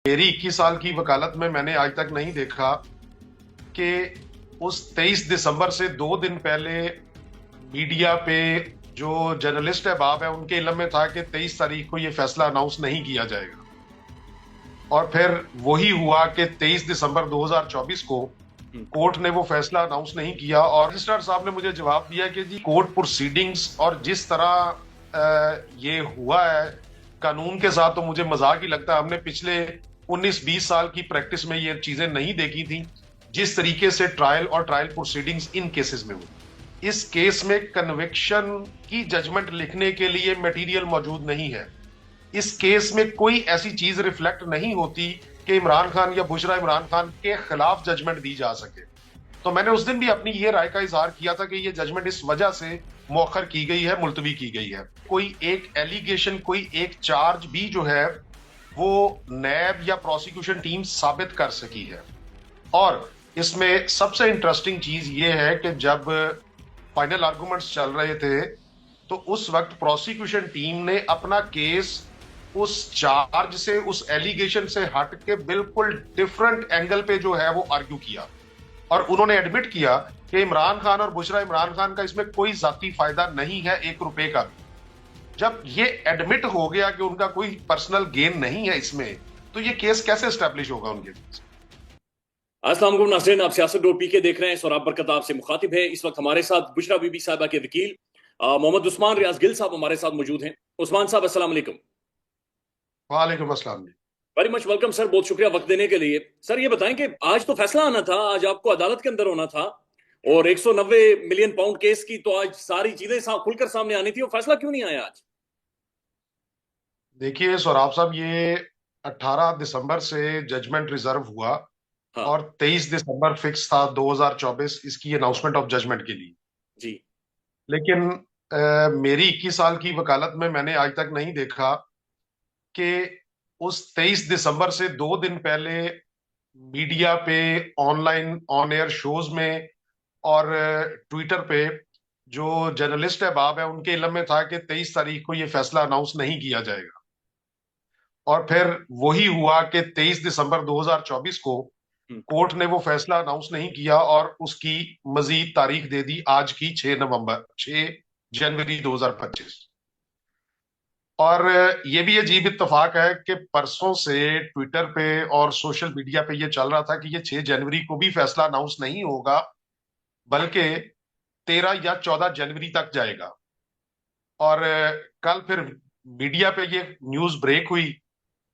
मेरी 21 साल की वकालत में मैंने आज तक नहीं देखा कि उस 23 दिसंबर से 2 दिन पहले मीडिया पे जो जर्नलिस्ट अहबाब है उनके इल्म में था कि 23 तारीख को ये फैसला अनाउंस नहीं किया जाएगा, और फिर वही हुआ कि 23 दिसंबर 2024 को कोर्ट ने वो फैसला अनाउंस नहीं किया। और रजिस्ट्रार साहब ने मुझे जवाब दिया कि जी कोर्ट प्रोसीडिंग्स और जिस तरह ये हुआ है कानून के साथ, तो मुझे मजाक ही लगता है। हमने पिछले 19-20 साल की प्रैक्टिस में ये चीजें नहीं देखी थी जिस तरीके से ट्रायल और ट्रायल प्रोसीडिंग्स इन केसेस में हुई। इस केस में कन्विक्शन की जजमेंट लिखने के लिए मटेरियल मौजूद नहीं है। इस केस में कोई ऐसी चीज रिफ्लेक्ट नहीं होती कि इमरान खान या बुशरा इमरान खान के खिलाफ जजमेंट दी जा सके। तो मैंने उस दिन भी अपनी ये राय का इजहार किया था कि ये जजमेंट इस वजह से मौखर की गई है, मुलतवी की गई है। कोई एक एलिगेशन, कोई एक चार्ज भी जो है वो नैब या प्रोसिक्यूशन टीम साबित कर सकी है। और इसमें सबसे इंटरेस्टिंग चीज ये है कि जब फाइनल आर्गुमेंट्स चल रहे थे तो उस वक्त प्रोसिक्यूशन टीम ने अपना केस उस चार्ज से, उस एलिगेशन से हट के बिल्कुल डिफरेंट एंगल पे जो है वो आर्ग्यू किया, और उन्होंने एडमिट किया कि इमरान खान और बुशरा इमरान खान का इसमें कोई जाती फायदा नहीं है, 1 रुपए का भी। जब ये एडमिट हो गया कि उनका कोई पर्सनल गेन नहीं है इसमें, तो ये केस कैसे एस्टेब्लिश होगा उनके पास? अस्सलाम वालेकुम नाज़रीन, आप सियासत डॉट पी के देख रहे हैं। सौराब बरकत आपसे मुखातिब है। इस वक्त हमारे साथ बुशरा बीबी साहिबा के वकील मोहम्मद उस्मान रियाज गिल साहब हमारे साथ मौजूद हैं। उस्मान साहब अस्सलाम वालेकुम। वालेकुम अस्सलाम। वेरी मच वेलकम सर, बहुत शुक्रिया वक्त देने के लिए। सर ये बताएं कि आज तो फैसला आना था, आज आपको अदालत के अंदर होना था, और 190 मिलियन पाउंड केस की तो आज सारी चीजें खुलकर सामने आनी थी, और फैसला क्यों नहीं आया आज? देखिए सौराब साहब, ये 18 दिसंबर से जजमेंट रिजर्व हुआ हाँ और 23 दिसंबर फिक्स था 2024 इसकी अनाउंसमेंट ऑफ जजमेंट के लिए। जी। लेकिन मेरी 21 साल की वकालत में मैंने आज तक नहीं देखा कि उस 23 दिसंबर से 2 दिन पहले मीडिया पे, ऑनलाइन ऑन एयर शोज में और ट्विटर पे जो जर्नलिस्ट अहबाब है उनके इल्म में था कि 23 तारीख को ये फैसला अनाउंस नहीं किया जाएगा, और फिर वही हुआ कि 23 दिसंबर 2024 को हम्म। कोर्ट ने वो फैसला अनाउंस नहीं किया और उसकी मजीद तारीख दे दी आज की 6 जनवरी 2025। और ये भी अजीब इत्तेफाक है कि परसों से ट्विटर पे और सोशल मीडिया पे ये चल रहा था कि ये 6 जनवरी को भी फैसला अनाउंस नहीं होगा, बल्कि 13 या 14 जनवरी तक जाएगा। और कल फिर मीडिया पे ये न्यूज ब्रेक हुई,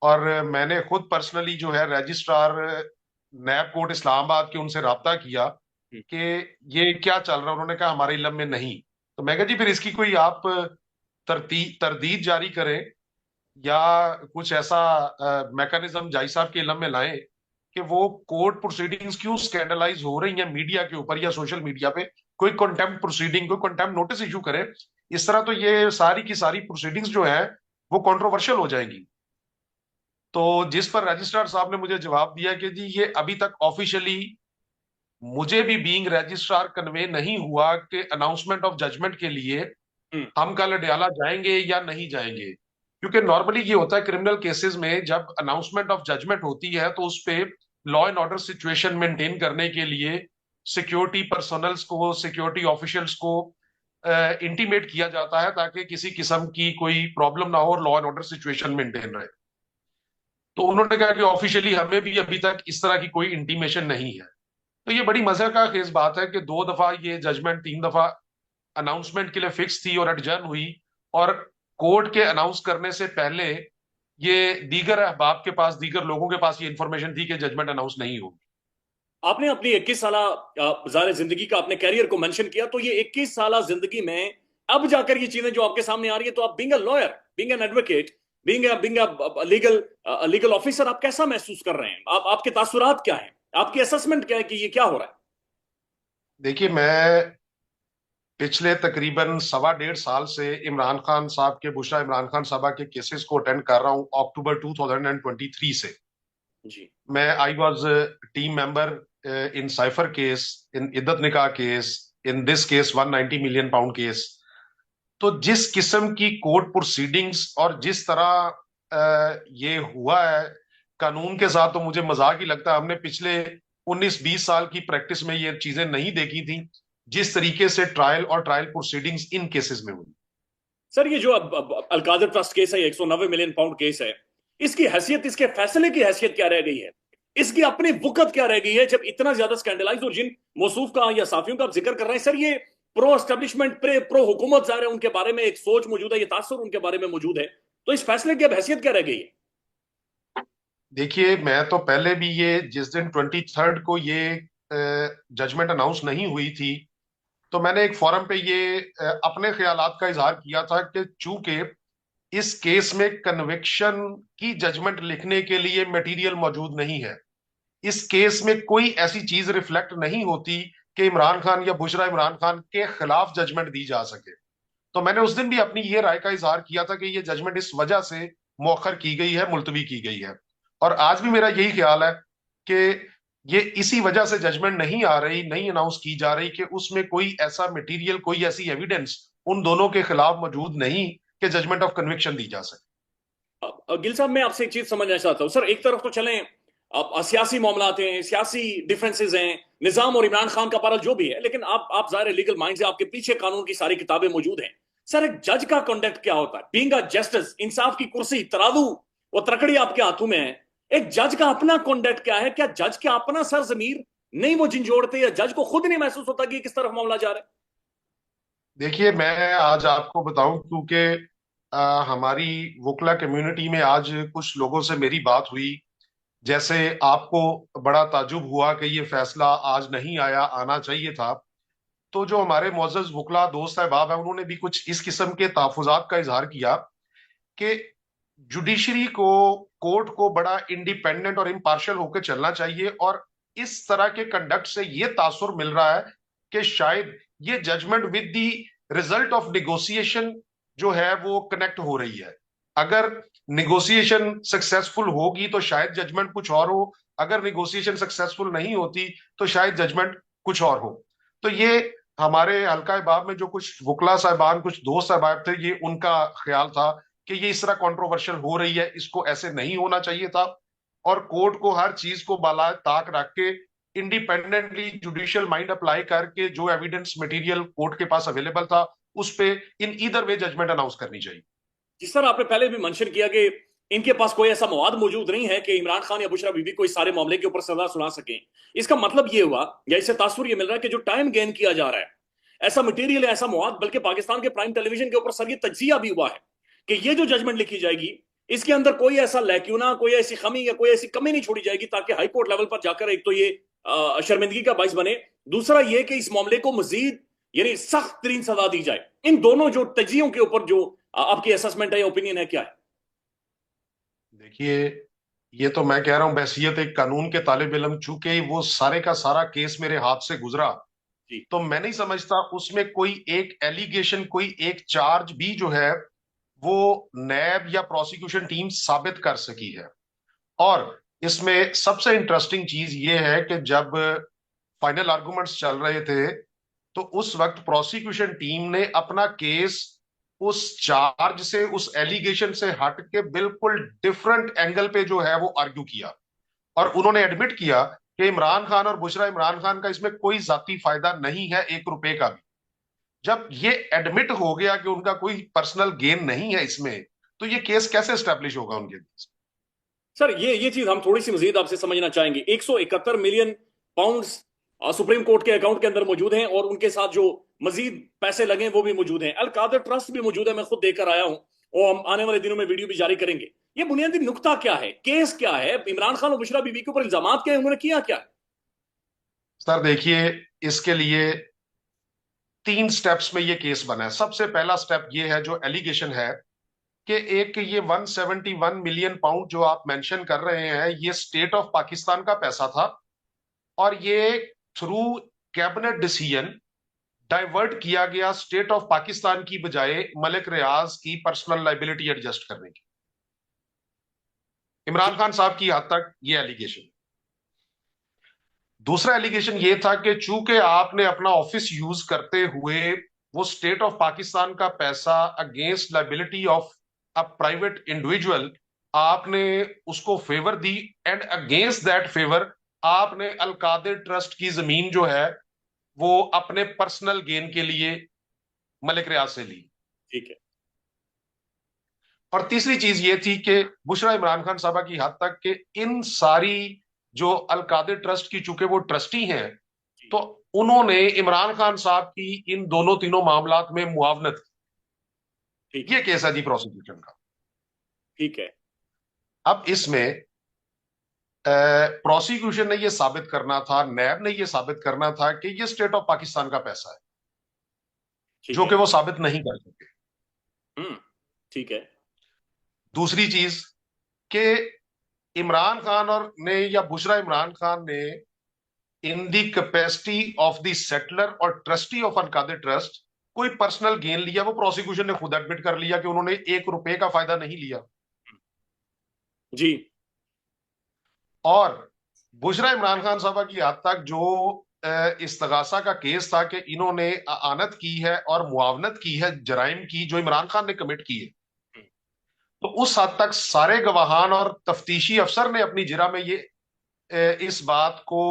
और मैंने खुद पर्सनली जो है रजिस्ट्रार नैब कोर्ट इस्लामाबाद के उनसे राब्ता किया कि ये क्या चल रहा है। उन्होंने कहा हमारे इल्म में नहीं। तो मैं कहा जी फिर इसकी कोई आप तरदीद जारी करें या कुछ ऐसा मैकेनिज्म जाई साहब के इल्म में लाएं कि वो कोर्ट प्रोसीडिंग्स क्यों स्कैंडलाइज हो रही हैं मीडिया के ऊपर या सोशल मीडिया पे, कोई कंटेम्प्ट प्रोसीडिंग, कोई कंटेम्प्ट नोटिस इशू करे। इस तरह तो ये सारी की सारी प्रोसीडिंग्स जो है वो कंट्रोवर्शियल हो जाएंगी। तो जिस पर रजिस्ट्रार साहब ने मुझे जवाब दिया कि जी ये अभी तक ऑफिशियली मुझे भी बीइंग रजिस्ट्रार कन्वे नहीं हुआ कि अनाउंसमेंट ऑफ जजमेंट के लिए हम्म। हम कल अडयाला जाएंगे या नहीं जाएंगे। क्योंकि नॉर्मली ये होता है क्रिमिनल केसेस में, जब अनाउंसमेंट ऑफ जजमेंट होती है तो उस पे law and order situation maintain करने के लिए सिक्योरिटी पर्सनल्स को, सिक्योरिटी ऑफिशियल्स को इंटीमेट किया जाता है ताकि किसी किस्म की कोई प्रॉब्लम ना हो और law and order situation maintain रहे। तो उन्होंने कहा कि ऑफिशियली हमें भी अभी तक इस तरह की कोई इंटीमेशन नहीं है। तो ये बड़ी मजे का खेज बात है कि 2 दफा ये जजमेंट, 3 दफा अनाउंसमेंट के लिए फिक्स थी और एडजर्न हुई, और कोर्ट के अनाउंस करने से पहले ये दीगर अहबाब के पास, दीगर लोगों के पास ये इंफॉर्मेशन थी कि जजमेंट अनाउंस नहीं होगी। आपने अपनी 21 साल ज़ाहिर जिंदगी का अपने कैरियर को मेंशन किया, तो ये 21 साल जिंदगी में अब जाकर ये चीजें जो आपके सामने आ रही है, तो आप being a lawyer, being an advocate, being a legal officer, आप कैसा महसूस कर रहे हैं? आपके तासुरात क्या हैं? आपकी असेसमेंट क्या है कि ये क्या हो रहा है? देखिए, मैं पिछले तकरीबन 1.25 साल से इमरान खान साहब के, बुशरा इमरान खान साहबा के केसेस को अटेंड कर रहा हूं अक्टूबर 2023 से। जी। मैं I was team member in cipher case, in इद्दत निकाह case, in this case 190 million pound case. तो जिस किस्म की कोर्ट प्रोसीडिंग्स और जिस तरह ये हुआ है कानून के साथ तो मुझे मजाक ही लगता है। हमने पिछले 19-20 साल की प्रैक्टिस में ये चीजें नहीं देखी थी जिस तरीके से ट्रायल और ट्रायल प्रोसीडिंग्स इन केसेस में हुई। सर ये जो अब अलकादर ट्रस्ट केस है, 190 मिलियन पाउंड केस है, इसकी हैसियत, इसके फैसले की हैसियत क्या रह गई है? इसकी अपनी वुकत क्या रह गई है जब इतना ज्यादा स्कैंडलाइज, और जिन मौसूफ का या साफियों का आप जिक्र कर रहे हैं सर, ये प्रो एस्टेब्लिशमेंट, प्रो हुकूमत ज़ाहिर है, उनके बारे में एक सोच मौजूद है, ये तासुर उनके बारे में मौजूद है, तो इस फैसले की अब हैसियत क्या रह गई है? देखिए, मैं तो पहले भी ये, जिस दिन 23 को ये जजमेंट अनाउंस नहीं हुई थी, तो मैंने एक फोरम पे ये अपने ख्यालात का इजहार किया था कि चूंकि इस केस में कन्विक्शन की जजमेंट लिखने के लिए मटेरियल मौजूद नहीं है, इस केस में कोई ऐसी चीज रिफ्लेक्ट नहीं होती कि इमरान खान या बुशरा इमरान खान के खिलाफ जजमेंट दी जा सके। तो मैंने उस दिन भी अपनी ये राय का इजहार किया था कि ये जजमेंट इस वजह से मौखर की गई है, मुलतवी की गई है। और आज भी मेरा यही ख्याल है कि ये इसी वजह से जजमेंट नहीं आ रही, नहीं अनाउंस की जा रही कि उसमें कोई ऐसा मटेरियल, कोई ऐसी एविडेंस उन दोनों के खिलाफ मौजूद नहीं कि जजमेंट ऑफ कन्विक्शन दी जा सके। गिल साहब, मैं आपसे एक चीज समझना चाहता हूं सर। एक तरफ तो चलें, अब सियासी मामलात हैं, सियासी डिफरेंसेस हैं, निजाम और इमरान खान का पारा जो भी है, लेकिन आप जाहिर लीगल माइंड से, आपके पीछे कानून की सारी किताबें मौजूद हैं। सर, एक जज का कंडक्ट क्या होता है? बीइंग अ जस्टिस, इंसाफ की कुर्सी, तराजू और तरकड़ी आपके हाथों में है, एक जज का अपना कंडक्ट क्या है? क्या जज का अपना सर जमीर नहीं वो झंझोड़ते, या जज को खुद नहीं महसूस होता कि किस तरफ मामला जा रहा है? देखिए, मैं आज आपको बताऊं, क्योंकि हमारी वकला कम्युनिटी में आज कुछ लोगों से मेरी बात हुई। जैसे आपको बड़ा ताजुब हुआ कि ये फैसला आज नहीं आया, आना चाहिए था, तो जो हमारे मोअज़्ज़ज़ वकला दोस्त अहबाब हैं, उन्होंने भी कुछ इस किस्म के तहफ़्फ़ुज़ात का इजहार किया कि जुडिशरी को, कोर्ट को बड़ा इंडिपेंडेंट और इम्पार्शियल होकर चलना चाहिए। और इस तरह के कंडक्ट से ये तासुर मिल रहा है कि शायद ये judgement with the result of negotiation जो है वो कनेक्ट हो रही है। अगर निगोसिएशन सक्सेसफुल होगी तो शायद जजमेंट कुछ और हो, अगर निगोसिएशन सक्सेसफुल नहीं होती तो शायद जजमेंट कुछ और हो। तो ये हमारे हल्का बाब में जो कुछ वकला साहबान, कुछ दोस्त साहबान थे, ये उनका ख्याल था कि ये इस तरह कंट्रोवर्शियल हो रही है, इसको ऐसे नहीं होना चाहिए था। और कोर्ट को हर चीज को बाला ताक रख के इंडिपेंडेंटली जुडिशियल माइंड अप्लाई करके जो एविडेंस मटेरियल कोर्ट के पास अवेलेबल था उस पे in either way judgement announce करनी चाहिए। जिस तरह आपने पहले भी मेंशन किया कि इनके पास कोई ऐसा मवाद मौजूद नहीं है कि इमरान खान या बुशरा बीबी को इस सारे मामले के ऊपर सजा सुना सकें, इसका मतलब ये हुआ, या इससे तासुर ये मिल रहा है कि जो टाइम गेन किया जा रहा है, ऐसा मटेरियल है, ऐसा मवाद, बल्कि पाकिस्तान के प्राइम टेलीविजन के ऊपर सर ये तज्जिया भी हुआ है कि ये जो जजमेंट लिखी जाएगी इसके अंदर कोई ऐसा लैक्यूना, कोई ऐसी खमी या कोई ऐसी कमी नहीं छोड़ी जाएगी ताकि हाई कोर्ट लेवल पर जाकर एक तो ये शर्मिंदगी का बाइस बने, दूसरा ये कि इस मामले को मजीद यानी सख्त तरीन सजा दी जाए। इन दोनों जो तजियों के ऊपर जो आपकी असेसमेंट है या ओपिनियन है, क्या है? देखिए, ये तो मैं कह रहा हूं बहसियत एक कानून के तालिब इल्म, चूंकि वो सारे का सारा केस मेरे हाथ से गुजरा, जी। तो मैं नहीं समझता उसमें कोई एक एलिगेशन, कोई एक चार्ज भी जो है वो नैब या प्रोसिक्यूशन टीम साबित कर सकी है। और इसमें सबसे इंटरेस्टिंग चीज ये है कि जब फाइनल आर्गुमेंट्स चल रहे थे तो उस वक्त प्रोसिक्यूशन टीम ने अपना केस उस चार्ज से, उस एलिगेशन से हट के बिल्कुल डिफरेंट एंगल पे जो है वो आर्ग्यू किया। और उन्होंने एडमिट किया कि इमरान खान और बुशरा इमरान खान का इसमें कोई जाती फायदा नहीं है, 1 रुपए का भी। जब ये एडमिट हो गया कि उनका कोई पर्सनल गेन नहीं है इसमें, तो ये केस कैसे स्टैब्लिश होगा उनके बीच? सर, ये चीज हम थोड़ी सी मजीद आपसे समझना चाहेंगे। 171 मिलियन पाउंड्स सुप्रीम कोर्ट के अकाउंट के अंदर मौजूद हैं, और उनके साथ जो मजीद पैसे लगे वो भी मौजूद हैं। अल कादर ट्रस्ट भी मौजूद है, मैं खुद देकर आया हूं, और हम आने वाले दिनों में वीडियो भी जारी करेंगे। ये बुनियादी नुकता क्या है? केस क्या है? इमरान खान और बुशरा बीबी के ऊपर इल्जाम क्या है? उन्होंने किया क्या? सर देखिए, इसके लिए 3 स्टेप्स में ये केस बना है। सबसे पहला स्टेप ये है, जो एलिगेशन है कि एक ये 171 मिलियन पाउंड जो आप मेंशन कर रहे हैं, ये स्टेट ऑफ पाकिस्तान का पैसा था, और ये थ्रू कैबिनेट डिसीजन डाइवर्ट किया गया स्टेट ऑफ पाकिस्तान की बजाय मलिक रियाज की पर्सनल लाइबिलिटी एडजस्ट करने की। इमरान खान साहब की हद तक ये एलिगेशन। दूसरा एलिगेशन ये था कि चूंकि आपने अपना ऑफिस यूज करते हुए वो स्टेट ऑफ पाकिस्तान का पैसा against liability of a private individual आपने उसको favour the, and against that favour आपने अलकादिर ट्रस्ट की जमीन जो है वो अपने पर्सनल गेन के लिए मलिक रियाज से ली। ठीक है। और तीसरी चीज ये थी कि बुशरा इमरान खान साहबा की हद तक कि इन सारी जो अलकादिर ट्रस्ट की, चूंकि वो ट्रस्टी हैं, जी। तो उन्होंने इमरान खान साहब की इन दोनों तीनों मामलात में मुआवनत ठीक की। है। ये केस है जी प्रोसिक्यूशन का। ठीक है। अब इसमें प्रोसिक्यूशन ने यह साबित करना था, नैब ने यह साबित करना था कि यह स्टेट ऑफ पाकिस्तान का पैसा है, ठीक जो है। कि वो साबित नहीं कर सके। हम्म। ठीक है। दूसरी चीज कि इमरान खान और ने या बुशरा इमरान खान ने इन दी कैपेसिटी ऑफ द सेटलर और ट्रस्टी ऑफ अलकादिर ट्रस्ट कोई पर्सनल गेन लिया, वो प्रोसिक्यूशन ने खुद एडमिट कर लिया कि उन्होंने 1 रुपए का फायदा नहीं लिया। जी। और बुशरा इमरान खान साहबा की हद तक जो इस्तगासा का केस था कि इन्होंने आनत की है और मुआवनत की है जराइम की जो इमरान खान ने कमिट किए, तो उस हद तक सारे गवाहान और तफ्तीशी अफसर ने अपनी जिरा में ये इस बात को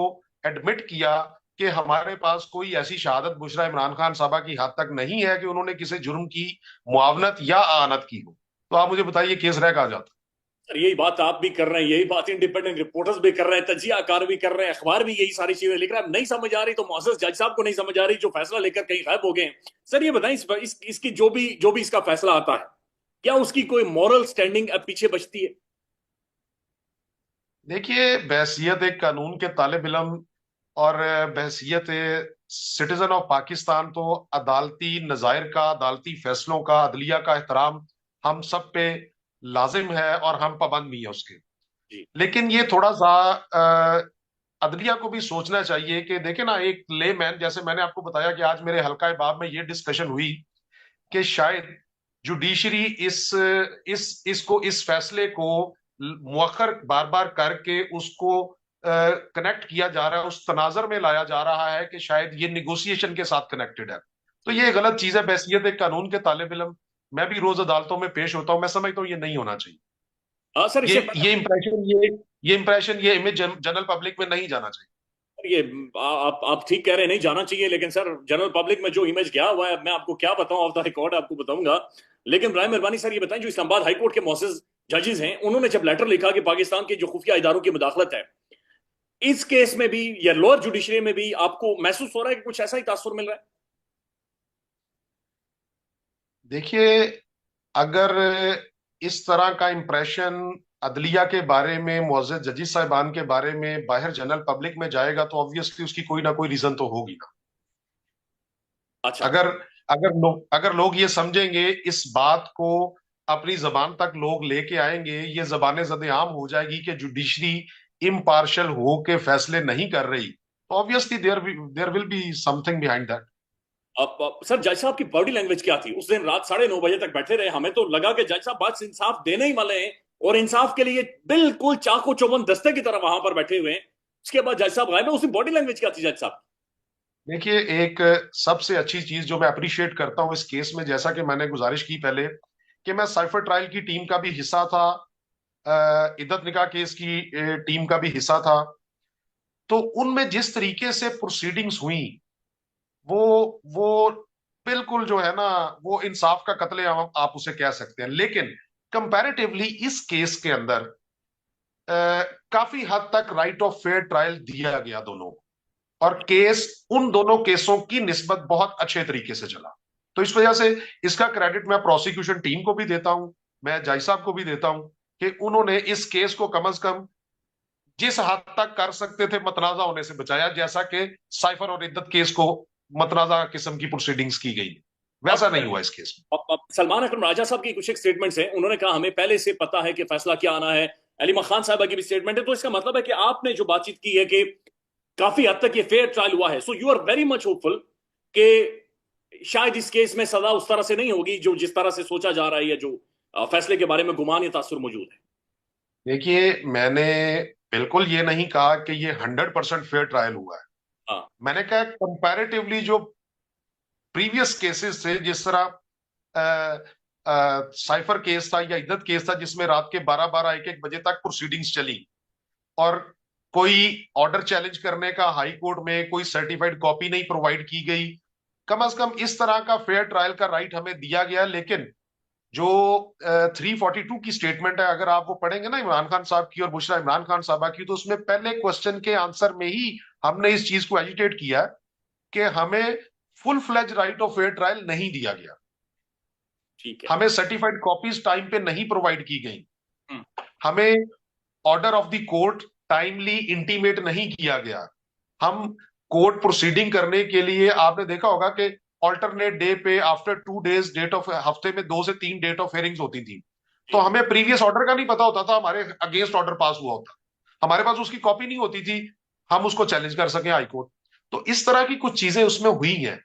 एडमिट किया कि हमारे पास कोई ऐसी शहादत बुशरा इमरान खान साहबा की हद तक नहीं है कि उन्होंने किसी जुर्म की मुआवनत या आनत की हो। तो आप मुझे बताइए केस रह कहाँ जाता। सर यही बात आप भी कर रहे हैं, यही बात इंडिपेंडेंट रिपोर्टर्स भी कर रहे हैं, तजियाकार भी कर रहे हैं, अखबार भी यही सारी चीजें लिख रहा है। नहीं समझ आ रही तो मुअज़्ज़ज़ जज साहब को नहीं समझ आ रही, जो फैसला लेकर कहीं गायब हो गए हैं। सर ये बताएं, इसकी जो भी इसका फैसला आता है, क्या उसकी कोई मॉरल स्टैंडिंग अब पीछे बचती है? देखिए, बहसियत एक कानून के तालिब इल्म और बहसियत सिटीजन ऑफ पाकिस्तान तो अदालती नज़ायर का, अदालती फैसलों का, अदलिया का एहतराम हम सब पे लाजिम है और हम पाबंद भी हैं उसके। जी। लेकिन ये थोड़ा सा अदलिया को भी सोचना चाहिए कि देखे ना, एक ले मैन जैसे मैंने आपको बताया कि आज मेरे हल्का बाब में ये डिस्कशन हुई कि शायद जुडिशरी इस फैसले को मुअख्खर बार बार करके उसको कनेक्ट किया जा रहा है, उस तनाजर में लाया जा रहा है कि शायद ये निगोसिएशन के साथ कनेक्टेड है। तो ये गलत चीज है। बहसियत एक कानून के तालिब इल्म मैं भी रोज अदालतों में पेश होता हूं, मैं समझता हूँ ये नहीं होना चाहिए। सर ये इससे पहले ये इंप्रेशन ये इंप्रेशन ये इमेज जनरल पब्लिक में नहीं जाना चाहिए। ये आप ठीक कह रहे हैं, नहीं जाना चाहिए, लेकिन सर जनरल पब्लिक में जो इमेज गया हुआ है, मैं आपको क्या बताऊं, ऑफ द रिकॉर्ड आपको बताऊंगा। लेकिन बराए मेहरबानी सर ये बताएं, जो इस्लामाबाद हाई कोर्ट के मोअज़्ज़ज़ जजेस हैं, उन्होंने जब लेटर लिखा कि पाकिस्तान के जो खुफिया इदारों की मुदाखलत है इस केस में भी या लोअर जुडिशरी में भी, आपको महसूस हो रहा है कि कुछ ऐसा ही तासुर मिल रहा है? देखिए, अगर इस तरह का इंप्रेशन अदलिया के बारे में, मुअज़्ज़ज़ जजी साहिबान के बारे में बाहर जनरल पब्लिक में जाएगा तो ऑब्वियसली उसकी कोई ना कोई रीजन तो होगी ना। अच्छा। अगर अगर लोग ये समझेंगे, इस बात को अपनी जबान तक लोग लेके आएंगे, ये जबान ज़द-ए-आम हो जाएगी कि जुडिशरी इम्पार्शल हो के फैसले नहीं कर रही, तो obviously there will be something behind that. अब सर जज साहब की बॉडी लैंग्वेज क्या थी? उस दिन रात 9:30 बजे तक बैठे रहे, हमें तो लगा कि जज साहब बात इंसाफ देने ही वाले हैं और इंसाफ के लिए बिल्कुल चाकू चौबंद दस्ते की तरह वहां पर बैठे हुए हैं। उसके बाद जज साहब गायब है। उसकी बॉडी लैंग्वेज क्या थी जज साहब? देखिए, एक सबसे अच्छी चीज जो मैं अप्रिशिएट करता हूं इस केस में, जैसा कि मैंने गुजारिश की पहले कि मैं साइफर ट्रायल की टीम का भी हिस्सा था, इद्दत निकाह केस की टीम का भी हिस्सा था, तो उनमें जिस तरीके से प्रोसीडिंग्स हुई वो वो बिल्कुल जो है ना, वो इंसाफ का कत्ले आप उसे कह सकते हैं। लेकिन कंपैरेटिवली इस केस के अंदर काफी हद तक राइट ऑफ फेयर ट्रायल दिया गया दोनों को, और केस उन दोनों केसों की निस्बत बहुत अच्छे तरीके से चला। तो इस वजह से इसका क्रेडिट मैं प्रोसिक्यूशन टीम को भी देता हूं, मैं जज साहब को भी देता हूं कि उन्होंने इस केस को कम से कम जिस हद तक कर सकते थे मतनाजा होने से बचाया, जैसा कि साइफर और इद्दत केस को मतनाजा किस्म की प्रोसीडिंग्स की गई, वैसा नहीं हुआ इस केस में। अब सलमान अकरम राजा साहब की कुछ एक स्टेटमेंट्स हैं, उन्होंने कहा हमें पहले से पता है कि फैसला क्या आना है। अलीमा खान साहबा की भी स्टेटमेंट है। तो इसका मतलब है कि आपने जो बातचीत की है कि काफी हद तक ये फेयर ट्रायल हुआ है, so you are very much hopeful कि शायद इस केस में सजा उस तरह से नहीं होगी जो जिस तरह से सोचा जा रहा है, या जो फैसले के बारे में गुमान या तासुर मौजूद है। देखिए, मैंने बिल्कुल ये नहीं कहा कि ये 100% फेयर ट्रायल हुआ है। हाँ। मैंने कहा कंपैरेटिवली जो प्रीवियस केसेस थे, जिस तरह साइफर केस था या इद्दत केस था जिसमें रात के 12-12 1-1 बजे तक प्रोसीडिंग्स चली और कोई ऑर्डर चैलेंज करने का हाई कोर्ट में कोई सर्टिफाइड कॉपी नहीं प्रोवाइड की गई। कम से कम इस तरह का फेयर ट्रायल का राइट हमें दिया गया। लेकिन जो 342 की स्टेटमेंट है, अगर आप वो पढ़ेंगे ना इमरान खान साहब की और बुशरा इमरान खान साहबा की, तो उसमें पहले क्वेश्चन के आंसर में ही हमने इस चीज को एजिटेट किया कि हमें full fledge right of fair trial नहीं दिया गया, ठीक है। हमें सर्टिफाइड कॉपीज टाइम पे नहीं प्रोवाइड की गई, हम्म, हमें order of the court timely intimate नहीं किया गया। हम कोर्ट प्रोसीडिंग करने के लिए, आपने देखा होगा कि ऑल्टरनेट डे पे आफ्टर 2 डेज डेट ऑफ, हफ्ते में 2 से 3 डेट ऑफ हियरिंग्स होती थी, तो जी। हमें प्रीवियस ऑर्डर का नहीं पता होता था, हमारे अगेंस्ट ऑर्डर पास हुआ होता, हमारे पास उसकी कॉपी नहीं होती थी, हम उसको चैलेंज कर सके हाईकोर्ट। तो इस तरह की कुछ चीजें उसमें हुई हैं।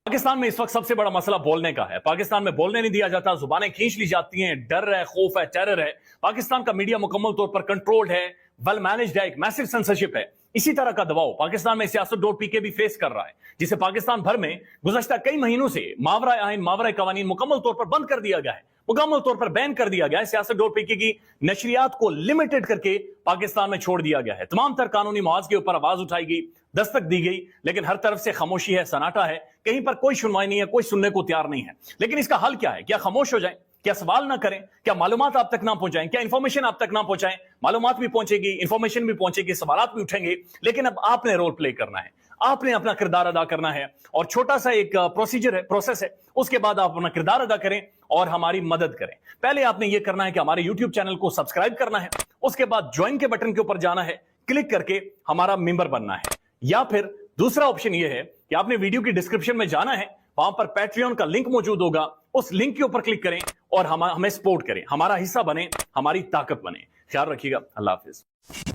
पाकिस्तान में इस वक्त सबसे बड़ा मसला बोलने का है। पाकिस्तान में बोलने नहीं दिया जाता, जुबानें खींच ली जाती हैं, डर है, खौफ है, टेरर है। पाकिस्तान का मीडिया मुकम्मल तौर पर कंट्रोल्ड है, वेल मैनेज्ड है, एक मैसिव सेंसरशिप है। इसी तरह का दबाव पाकिस्तान में सियासत.pk भी फेस कर रहा है, जिसे पाकिस्तान भर में गुज़श्ता कई महीनों से मावरा आइन, मावरा कवानीन मुकम्मल तौर पर बंद कर दिया गया है, मुकम्मल तौर पर बैन कर दिया गया है। सियासत.pk की नशरियात को लिमिटेड करके पाकिस्तान में छोड़ दिया गया है। तमाम तर कानूनी मवाज के ऊपर आवाज उठाई गई, दस्तक दी गई, लेकिन हर तरफ से खामोशी है, सन्नाटा है, कहीं पर कोई सुनवाई नहीं है, कोई सुनने को तैयार नहीं है। लेकिन इसका हल क्या है? क्या खामोश हो जाएं? क्या सवाल ना करें? क्या मालूमात आप तक ना पहुंचाएं? क्या इंफॉर्मेशन आप तक ना पहुंचाएं? मालूमात भी पहुंचेगी, इंफॉर्मेशन भी पहुंचेगी, सवालात भी उठेंगे, लेकिन अब आपने रोल प्ले करना है, आपने अपना किरदार अदा करना है। और छोटा सा एक प्रोसीजर है, प्रोसेस है, उसके बाद आप अपना किरदार अदा करें और हमारी मदद करें। पहले आपने यह करना है कि हमारे यूट्यूब चैनल को सब्सक्राइब करना है, उसके बाद ज्वाइन के बटन के ऊपर जाना है, क्लिक करके हमारा मेंबर बनना है। या फिर दूसरा ऑप्शन यह है कि आपने वीडियो की डिस्क्रिप्शन में जाना है, वहां पर पैट्रियन का लिंक मौजूद होगा, उस लिंक के ऊपर क्लिक करें और हमें सपोर्ट करें, हमारा हिस्सा बने, हमारी ताकत बने। ख्याल रखिएगा। अल्लाह हाफिज।